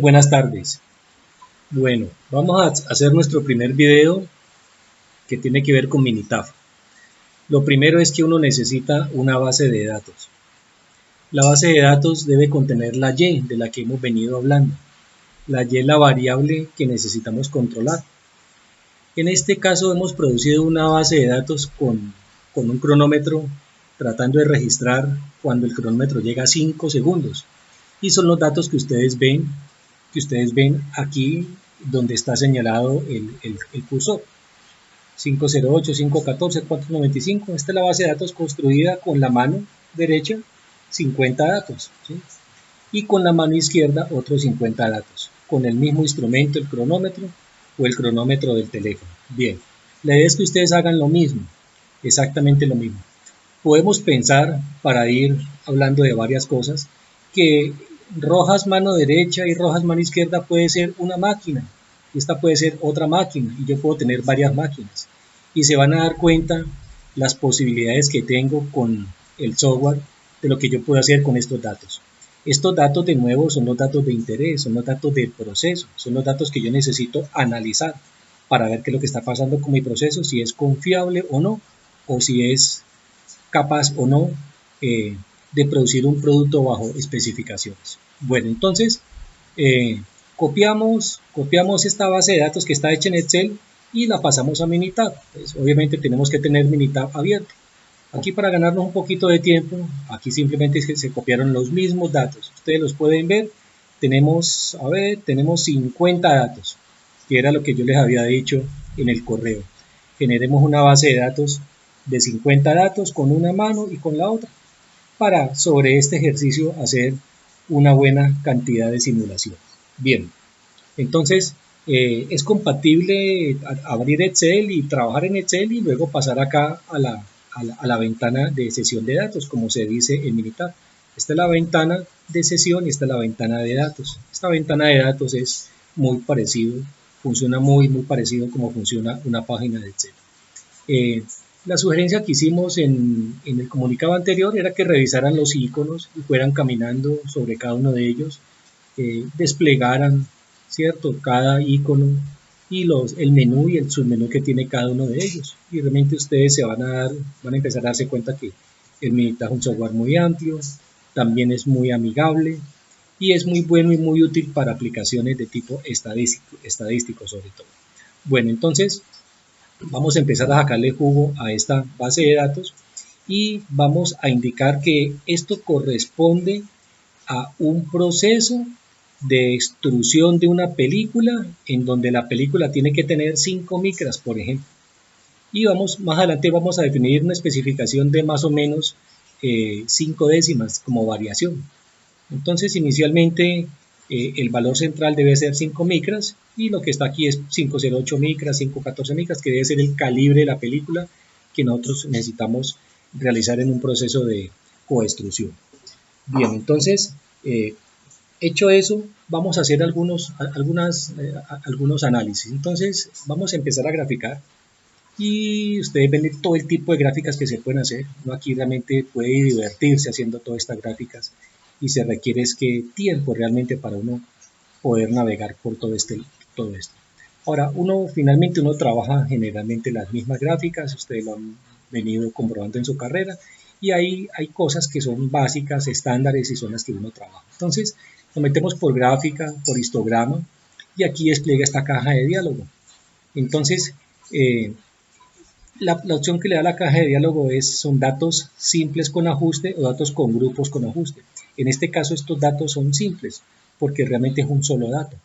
Buenas tardes. Bueno, vamos a hacer nuestro primer video que tiene que ver con Minitab. Lo primero es que uno necesita una base de datos. La base de datos debe contener la Y de la que hemos venido hablando. La Y es la variable que necesitamos controlar. En este caso hemos producido una base de datos con un cronómetro tratando de registrar cuando el cronómetro llega a 5 segundos. Y son los datos que ustedes ven aquí donde está señalado el cursor. 508, 514, 495. Esta es la base de datos construida con la mano derecha, 50 datos, ¿sí? Y con la mano izquierda otros 50 datos, con el mismo instrumento, el cronómetro o el cronómetro del teléfono. Bien, la idea es que ustedes hagan lo mismo, exactamente lo mismo. Podemos pensar, para ir hablando de varias cosas, que Rojas mano derecha y Rojas mano izquierda puede ser una máquina, esta puede ser otra máquina y yo puedo tener varias máquinas. Y se van a dar cuenta las posibilidades que tengo con el software de lo que yo puedo hacer con estos datos. Estos datos de nuevo son los datos de interés, son los datos del proceso, son los datos que yo necesito analizar para ver qué es lo que está pasando con mi proceso, si es confiable o no, o si es capaz o no de producir un producto bajo especificaciones. Bueno, entonces copiamos esta base de datos que está hecha en Excel y la pasamos a Minitab. Pues, obviamente tenemos que tener Minitab abierto. Aquí para ganarnos un poquito de tiempo, aquí simplemente se copiaron los mismos datos. Ustedes los pueden ver. Tenemos 50 datos, que era lo que yo les había dicho en el correo. Generemos una base de datos de 50 datos con una mano y con la otra para sobre este ejercicio hacer una buena cantidad de simulaciones. Bien, entonces es compatible abrir Excel y trabajar en Excel y luego pasar acá a la ventana de sesión de datos, como se dice en Minitab. Esta es la ventana de sesión y esta es la ventana de datos. Esta ventana de datos es muy parecido, funciona muy parecido como funciona una página de Excel. La sugerencia que hicimos en el comunicado anterior era que revisaran los iconos y fueran caminando sobre cada uno de ellos, desplegaran, ¿cierto?, cada icono y el menú y el submenú que tiene cada uno de ellos. Y realmente ustedes van a empezar a darse cuenta que el Minitab es un software muy amplio, también es muy amigable y es muy bueno y muy útil para aplicaciones de tipo estadístico sobre todo. Bueno, entonces vamos a empezar a sacarle jugo a esta base de datos y vamos a indicar que esto corresponde a un proceso de extrusión de una película en donde la película tiene que tener 5 micras, por ejemplo. Y más adelante vamos a definir una especificación de más o menos 5 décimas como variación. Entonces inicialmente el valor central debe ser 5 micras y lo que está aquí es 508 micras, 514 micras, que debe ser el calibre de la película que nosotros necesitamos realizar en un proceso de coextrusión. Bien, entonces hecho eso, vamos a hacer algunos análisis. Entonces vamos a empezar a graficar y ustedes ven todo el tipo de gráficas que se pueden hacer. Uno aquí realmente puede divertirse haciendo todas estas gráficas y se requiere tiempo realmente para uno poder navegar por todo esto. Ahora, finalmente uno trabaja generalmente las mismas gráficas, ustedes lo han venido comprobando en su carrera, y hay cosas que son básicas, estándares, y son las que uno trabaja. Entonces, nos metemos por gráfica, por histograma, y aquí despliega esta caja de diálogo. Entonces, la opción que le da la caja de diálogo son datos simples con ajuste o datos con grupos con ajuste. En este caso estos datos son simples porque realmente es un solo dato.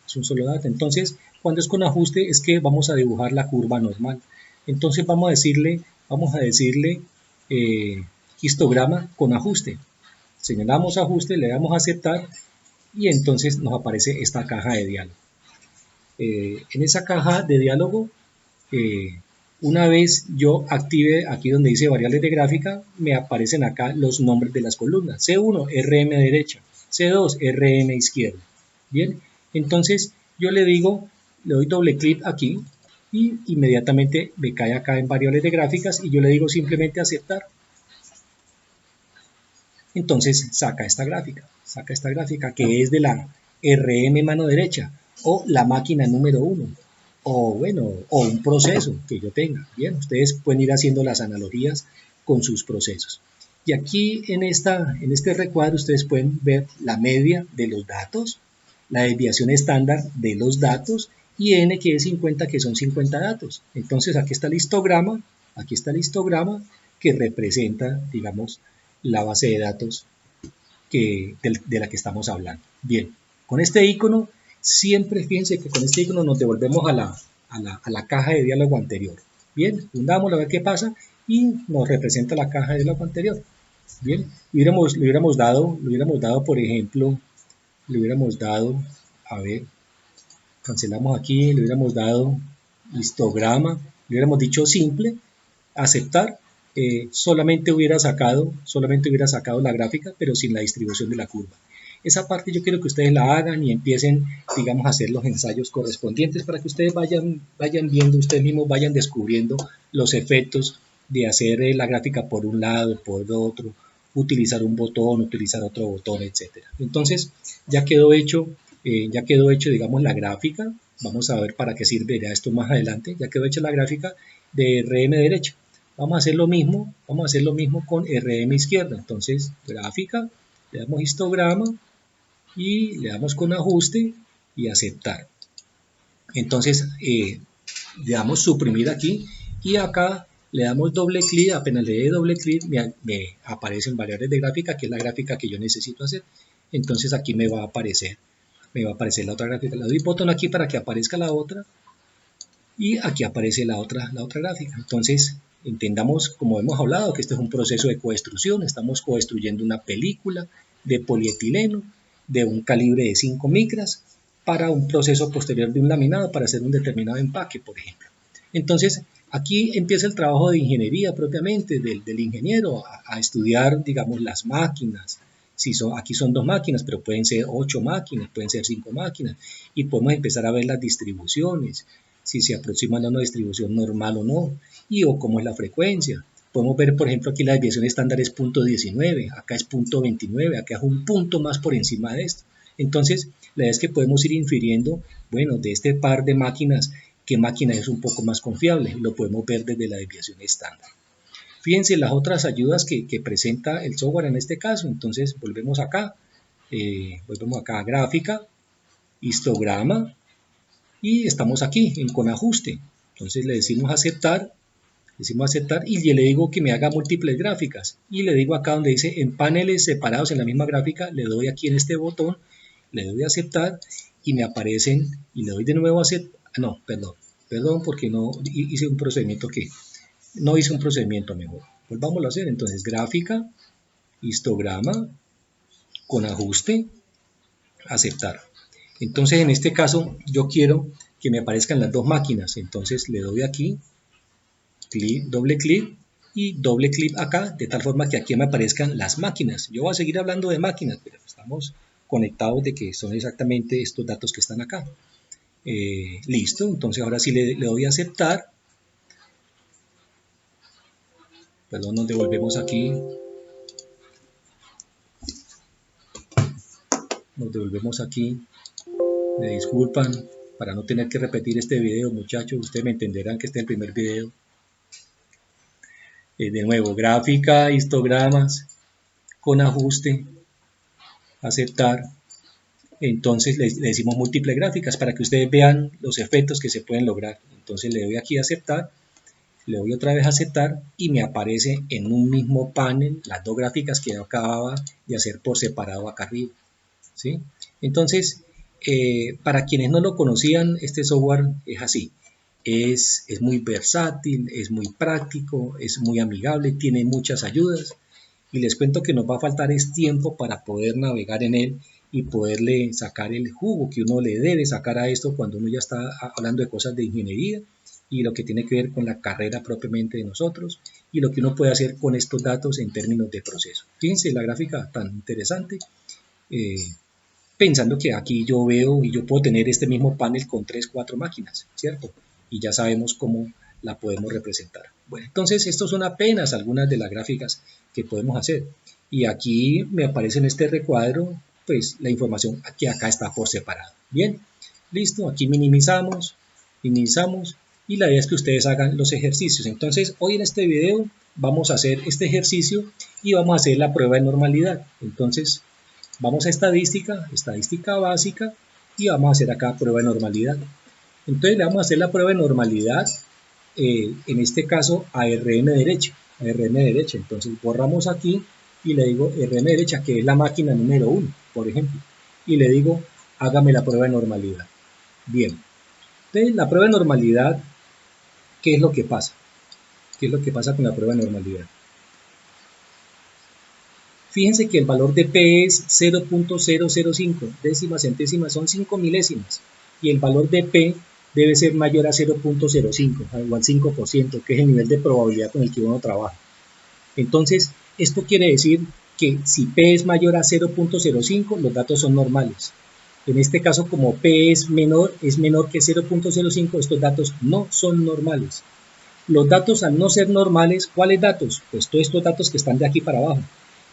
Entonces cuando es con ajuste es que vamos a dibujar la curva normal. Entonces vamos a decirle histograma con ajuste. Señalamos ajuste, le damos a aceptar y entonces nos aparece esta caja de diálogo. En esa caja de diálogo una vez yo active aquí donde dice variables de gráfica, me aparecen acá los nombres de las columnas. C1, RM derecha. C2, RM izquierda. Bien, entonces yo le doy doble clic aquí y inmediatamente me cae acá en variables de gráficas y yo le digo simplemente aceptar. Entonces saca esta gráfica que es de la RM mano derecha, o la máquina número 1, o bueno, o un proceso que yo tenga. Bien, ustedes pueden ir haciendo las analogías con sus procesos. Y aquí en este recuadro ustedes pueden ver la media de los datos, la desviación estándar de los datos y n que es 50, que son 50 datos. Entonces aquí está el histograma que representa, digamos, la base de datos de la que estamos hablando. Bien, con este icono, siempre fíjense que con este icono nos devolvemos a la caja de diálogo anterior. Bien, fundamos a ver qué pasa y nos representa la caja de diálogo anterior. Bien, le hubiéramos dado, por ejemplo, a ver, cancelamos aquí, le hubiéramos dado histograma, le hubiéramos dicho simple, aceptar, solamente hubiera sacado la gráfica, pero sin la distribución de la curva. Esa parte yo quiero que ustedes la hagan y empiecen, digamos, a hacer los ensayos correspondientes para que ustedes vayan viendo, ustedes mismos vayan descubriendo los efectos de hacer la gráfica por un lado, por otro, utilizar un botón, utilizar otro botón, etc. Entonces, ya quedó hecho, digamos, la gráfica. Vamos a ver para qué sirve esto más adelante. Ya quedó hecha la gráfica de RM derecha. Vamos a hacer lo mismo con RM izquierda. Entonces, gráfica, le damos histograma y le damos con ajuste y aceptar. Entonces, le damos suprimir aquí y acá le damos doble clic. Apenas le dé doble clic me aparecen variables de gráfica, que es la gráfica que yo necesito hacer. Entonces aquí me va a aparecer la otra gráfica. Le doy botón aquí para que aparezca la otra y aquí aparece la otra gráfica. Entonces, entendamos, como hemos hablado, que este es un proceso de codestrucción. Estamos codestruyendo una película de polietileno de un calibre de 5 micras para un proceso posterior de un laminado para hacer un determinado empaque, por ejemplo. Entonces, aquí empieza el trabajo de ingeniería propiamente del ingeniero a estudiar, digamos, las máquinas. Aquí son 2 máquinas, pero pueden ser 8 máquinas, pueden ser 5 máquinas, y podemos empezar a ver las distribuciones, si se aproximan a una distribución normal o no, o cómo es la frecuencia. Podemos ver, por ejemplo, aquí la desviación estándar es 0.19, acá es 0.29, acá es un punto más por encima de esto. Entonces, la idea es que podemos ir infiriendo, bueno, de este par de máquinas, qué máquina es un poco más confiable, y lo podemos ver desde la desviación estándar. Fíjense las otras ayudas que presenta el software en este caso. Entonces, volvemos acá a gráfica, histograma, y estamos aquí con ajuste. Entonces le decimos aceptar y yo le digo que me haga múltiples gráficas y le digo acá donde dice en paneles separados en la misma gráfica, le doy aquí en este botón, le doy a aceptar y me aparecen, y le doy de nuevo a aceptar. No, perdón porque no hice un procedimiento mejor. Volvámoslo a hacer. Entonces gráfica, histograma, con ajuste, aceptar. Entonces en este caso yo quiero que me aparezcan las 2 máquinas. Entonces le doy aquí, doble clic y doble clic acá, de tal forma que aquí me aparezcan las máquinas. Yo voy a seguir hablando de máquinas, pero estamos conectados de que son exactamente estos datos que están acá. Listo, entonces ahora sí le doy a aceptar. Perdón, nos devolvemos aquí. Me disculpan para no tener que repetir este video, muchachos. Ustedes me entenderán que este es el primer video. De nuevo, gráfica, histogramas, con ajuste, aceptar. Entonces le decimos múltiples gráficas para que ustedes vean los efectos que se pueden lograr. Entonces le doy aquí a aceptar, le doy otra vez a aceptar y me aparece en un mismo panel las 2 gráficas que yo acababa de hacer por separado acá arriba, ¿sí? Entonces, para quienes no lo conocían, este software es así. Es muy versátil, es muy práctico, es muy amigable, tiene muchas ayudas y les cuento que nos va a faltar es tiempo para poder navegar en él y poderle sacar el jugo que uno le debe sacar a esto cuando uno ya está hablando de cosas de ingeniería y lo que tiene que ver con la carrera propiamente de nosotros y lo que uno puede hacer con estos datos en términos de proceso. Fíjense la gráfica tan interesante, pensando que aquí yo veo y yo puedo tener este mismo panel con 3, 4 máquinas, ¿cierto? Y ya sabemos cómo la podemos representar. Bueno, entonces estos son apenas algunas de las gráficas que podemos hacer. Y aquí me aparece en este recuadro pues la información que acá está por separado. Bien, listo, aquí minimizamos y la idea es que ustedes hagan los ejercicios. Entonces hoy en este video vamos a hacer este ejercicio y vamos a hacer la prueba de normalidad. Entonces vamos a estadística básica y vamos a hacer acá prueba de normalidad. Entonces le vamos a hacer la prueba de normalidad, en este caso a RM derecha. Entonces borramos aquí y le digo RM derecha, que es la máquina número 1, por ejemplo. Y le digo, hágame la prueba de normalidad. Bien. Entonces la prueba de normalidad, ¿qué es lo que pasa? ¿Qué es lo que pasa con la prueba de normalidad? Fíjense que el valor de P es 0.005, décimas, centésimas, son 5 milésimas. Y el valor de P debe ser mayor a 0.05, igual 5%, que es el nivel de probabilidad con el que uno trabaja. Entonces, esto quiere decir que si P es mayor a 0.05, los datos son normales. En este caso, como P es menor que 0.05, estos datos no son normales. Los datos, al no ser normales, ¿cuáles datos? Pues todos estos datos que están de aquí para abajo.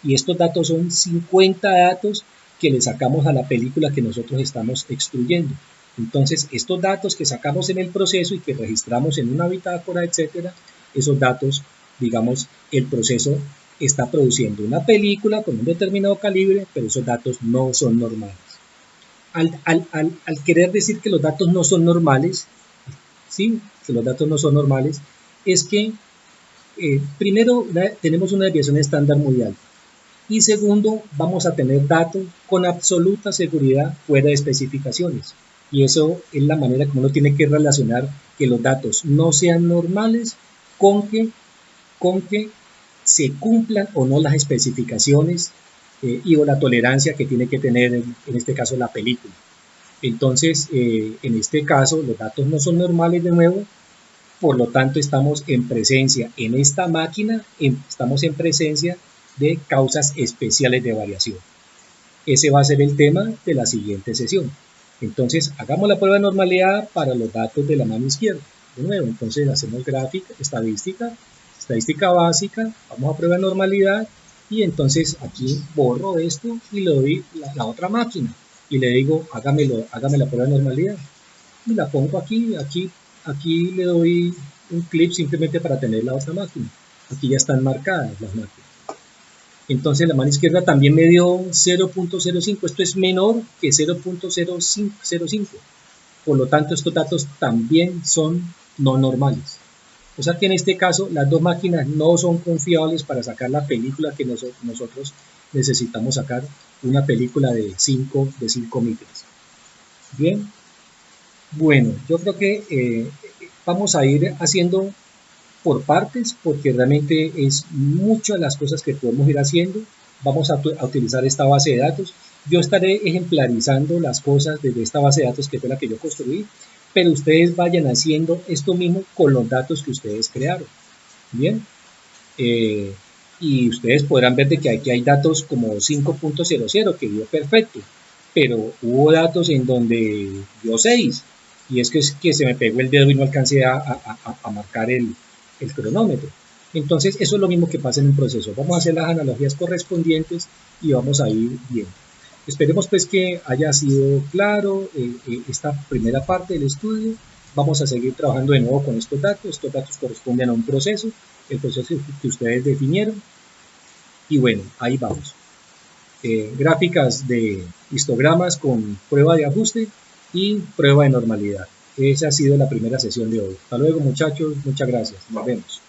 Y estos datos son 50 datos que le sacamos a la película que nosotros estamos extrayendo. Entonces, estos datos que sacamos en el proceso y que registramos en una bitácora, etcétera, esos datos, digamos, el proceso está produciendo una película con un determinado calibre, pero esos datos no son normales. Al querer decir que los datos no son normales, ¿sí? Que los datos no son normales, es que primero tenemos una desviación estándar muy alta. Y segundo, vamos a tener datos con absoluta seguridad fuera de especificaciones. Y eso es la manera como uno tiene que relacionar que los datos no sean normales con que se cumplan o no las especificaciones y o la tolerancia que tiene que tener en este caso la película. Entonces, en este caso, los datos no son normales de nuevo, por lo tanto estamos en presencia en esta máquina, estamos en presencia de causas especiales de variación. Ese va a ser el tema de la siguiente sesión. Entonces, hagamos la prueba de normalidad para los datos de la mano izquierda. De nuevo, entonces hacemos gráfica, estadística básica, vamos a prueba de normalidad y entonces aquí borro esto y le doy la otra máquina y le digo, hágame la prueba de normalidad. Y la pongo aquí le doy un clip simplemente para tener la otra máquina. Aquí ya están marcadas las máquinas. Entonces la mano izquierda también me dio 0.05, esto es menor que 0.05, por lo tanto estos datos también son no normales. O sea que en este caso las dos máquinas no son confiables para sacar la película que nosotros necesitamos sacar, una película de 5 micros. Bien, bueno, yo creo que vamos a ir haciendo por partes, porque realmente es muchas las cosas que podemos ir haciendo. Vamos a utilizar esta base de datos. Yo estaré ejemplarizando las cosas desde esta base de datos que fue la que yo construí, pero ustedes vayan haciendo esto mismo con los datos que ustedes crearon. Bien, y ustedes podrán ver de que aquí hay datos como 5.00 que dio perfecto, pero hubo datos en donde dio 6, y es que se me pegó el dedo y no alcancé a marcar el cronómetro. Entonces eso es lo mismo que pasa en un proceso. Vamos a hacer las analogías correspondientes y vamos a ir viendo. Esperemos pues que haya sido claro esta primera parte del estudio. Vamos a seguir trabajando de nuevo con estos datos corresponden a un proceso, el proceso que ustedes definieron, y bueno, ahí vamos. Gráficas de histogramas con prueba de ajuste y prueba de normalidad. Esa ha sido la primera sesión de hoy. Hasta luego muchachos, muchas gracias, nos vemos.